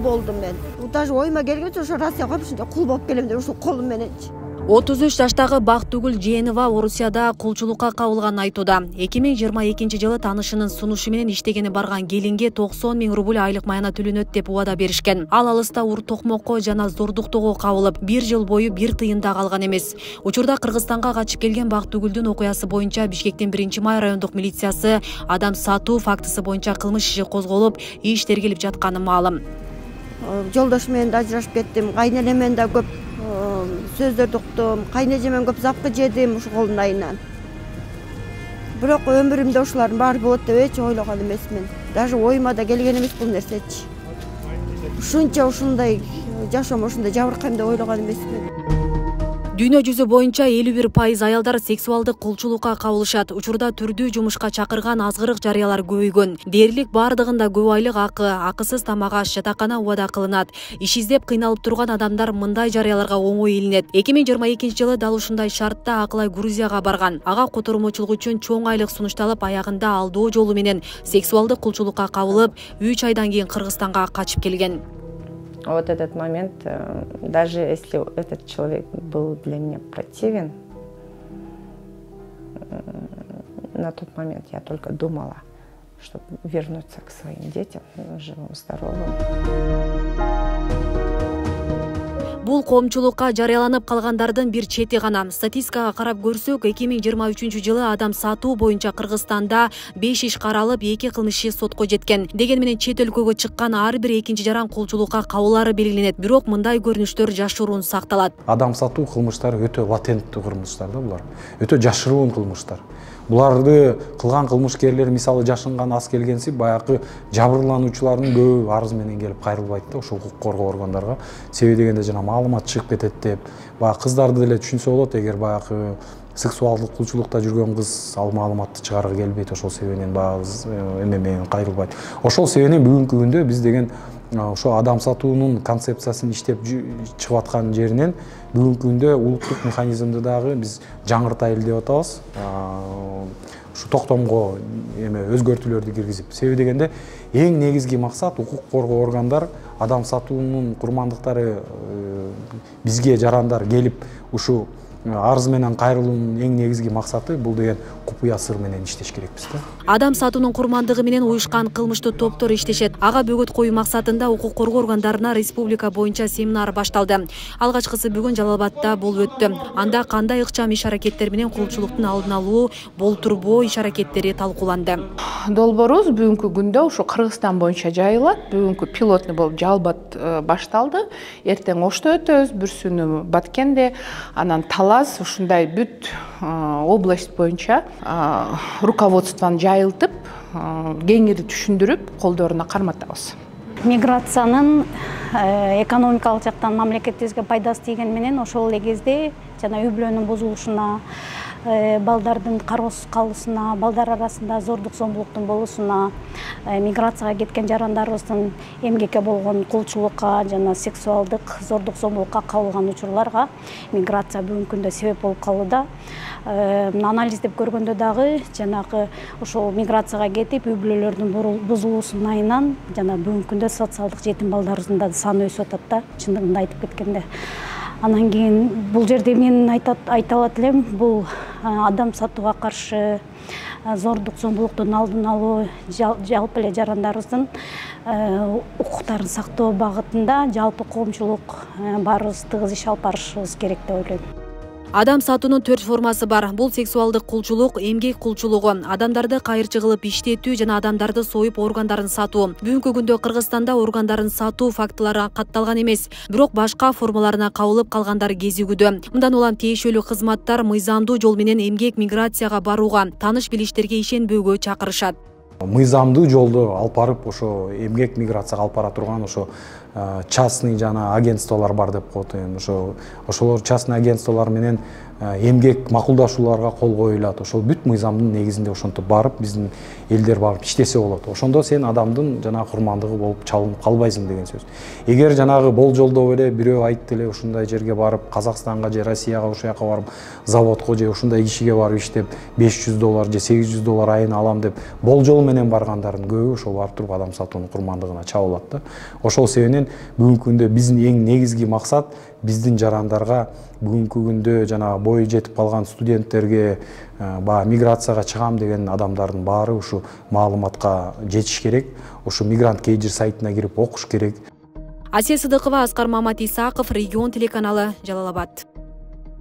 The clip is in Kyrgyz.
болдум мен. Даже ойыма келгенче ошо Россияга ушундай кул болуп келем деп ушул колум мененчи. 33 жаштагы Бактыгүл Жээнова Орусияда кулчулукка кабылганын айтууда. 2022-жылы таанышынын сунушу менен иштегени барган келинге 90 000 рубль айлык майна төлөнөт деп убада беришкен. Ал алыста ур токмокко жана зордуктоого кабылып, 1 жыл бою 1 тыйында калган эмес. Учурда Кыргызстанга качып келген Бактыгүлдүн окуясы боюнча Бишкектин 1-май райондук милициясы адам сатуу фактысы боюнча кылмыш иши козголуп, иш тергелип жатканы маалым. Жолдош менен да ажырашып кеттим, кайненем менен да көп сөздөрдү уктум, кайнежемен көп запкы жедим ушул айынан. Бирок өмүрүмдө ушулардын баары болот деп эч ойлогон эмесмин. Даже ойыма да келген эмес бул нерсечи. Ушунча ушундай жашоом ушундай жабыркайм деп ойлогон эмесмин. Дүйнө жүзү боюнча 51% аялдар сексуалдык кулчулукка кабылышат. Учурда түрдүү жумушка чакырган азгырык жарыялар көбөйгөн. Дээрлик бардыгында көп айлык акы, акысыз тамак аш, жатакана убада кылынат. Иш издеп кыйналып турган адамдар мындай жарыяларга оңой илинет. 2022-жылы дал ушундай шартта Акылай Грузияга барган. Ага котормочулук үчүн чоң айлык сунушталып, аягында алдоо жолу менен сексуалдык кулчулукка кабылып, 3 айдан кийин Кыргызстанга качып келген. Вот этот момент, даже если этот человек был для меня противен, на тот момент я только думала, чтобы вернуться к своим детям, живым, здоровым. Бул коомчулукка жарыяланып калгандардын бир чети гана. Статистикага карап көрсөк, 2023-жылы адам сатуу боюнча Кыргызстанда 5 иш каралып, 2 кылмыш иши сотко жеткен. Деген менен чет өлкөгө чыккан ар бир экинчи жаран кулчулукка кабылары белгиленет. Бирок мындай көрүнүштөр жашыруун сакталат. Адам сатуу кылмыштары өтө латенттүү кылмыштар да булар. Өтө жашыруун кылмыштар. Буларды кылган кылмышкерлер мисалы жашынган аз келгенси баягы жабырлануучулардын көбү арыз менен келип кайрылбайт да ошол укук коргоо органдарга. Себеби дегенде жана маалымат чыгып кетет деп, баягы кыздарды деле түшүнсө болот, эгер баягы сексуалдык кулчулукта жүргөн кыз ал маалыматты чыгарга келбейт, ошол себебинен баягы эме менен кайрылбайт. Ошол себебинен бүгүнкү күндө биз деген ошо адам сатуунун концепциясын иштеп чыгып аткан жеринен бүгүнкү күндө улуттук механизмди дагы биз жаңыртайлы деп атабыз. Ушу токтомго эме өзгөртүүлөрдү киргизип. Себеби дегенде эң негизги максат укук коргоо органдар адам сатуунун курмандыктары бизге жарандар келип ушу арыз менен кайрылуунун эң негизги максаты бул деген купуя сыр менен иштеш керекпиз да. Адам сатуунун курмандыгы менен уюшкан кылмыштуу топтор иштешет. Ага бөгөт коюу максатында укук коргоо органдарына республика боюнча семинар башталды. Алгачкысы бүгүн Жалал Абадта болуп өттү. Анда кандай ыкчам иш аракеттер менен кулчулуктун алдын алуу, болтурбоо иш аракеттери талкууланды. Долбоорубуз бүгүнкү күндө ушу Кыргызстан боюнча жайылат. Бүгүнкү пилотный болуп Жалал Абад башталды. Эртең Ошто өтөбүз, бүрсүнү Баткенде, анан Талас ушундай бүт область боюнча руководствону жайылтып, кеңири түшүндүрүп, колдоруна карматабыз. Миграциянын экономикалык жактан мамлекетибизге пайдасы тийген менен ошол эле кезде жана үй бүлөнүн бузулушуна, балдардын кароосуз калуусуна, балдар арасында зордук зомбулуктун болуусуна, миграцияга кеткен жарандарыбыздын эмгекке болгон кулчулукка жана сексуалдык зордук зомбулукка кабылган учурларга миграция бүгүнкү күндө себеп болуп калууда. Анализдеп көргөндө дагы жанагы ошол миграцияга кетип үй бүлөлөрдүн бузулуусунан жана бүгүнкү күндө социалдык жетим балдарыбыздын да саны өсүп атат да, чындыгында айтып кеткенде. Анан кийин бул жерде мен айта алат элем, бул адам сатууга каршы, зордук зомбулуктун алдын алуу, жалпы эле жарандарыбыздын укуктарын сактоо багытында жалпы коомчулук баарыбыз тыгыз иш алып барышыбыз керек деп ойлойм. Адам сатуунун 4 формасы бар. Бул сексуалдык кулчулук, эмгек кулчулугу, адамдарды кайырчы кылып иштетүү жана адамдарды союп органдарын сатуу. Бүгүнкү күндө Кыргызстанда органдарын сатуу фактылары катталган эмес, бирок башка формаларына кабылып калгандар кезигүүдө. Мындан улам тиешелүү кызматтар мыйзамдуу жол менен эмгек миграцияга барууга, таныш билиштерге ишенбөөгө чакырышат. Мыйзамдуу жолду алып барып, ошо эмгек миграцияга алып бара турган ошо частный жана агентстволор бар деп коет. Ошолор частный агентстволор менен эмгек макулдашууларга кол коюлат. Ошол бүт мыйзамдын негизинде ошентип барып биздин элдер барып иштесе болот. Ошондо сен адамдын жанагы курмандыгы болуп чалынып калбайсың деген сөз. Эгер жанагы болжолдоп эле бирөө айтты эле ушундай жерге барып Казакстанга же Россияга ошол жака барып заводко же ушундай кишиге барып иштеп $500 же $800 айына алам деп болжол менен баргандардын көбү ошол барып туруп адам сатуунун курмандыгына чабылат да. Ошол себептен бүгүнкү күндө биздин эң негизги максат биздин жарандарга бүгүнкү күндө жанагы бою жетип калган студенттерге баягы миграцияга чыгам деген адамдардын баары ушу маалыматка жетиш керек. Ушу мигрант кейджер сайтына кирип окуш керек. Асия Сыдыкова, Аскар Мамат Исаков, Регион телеканалы, Жалал Абад.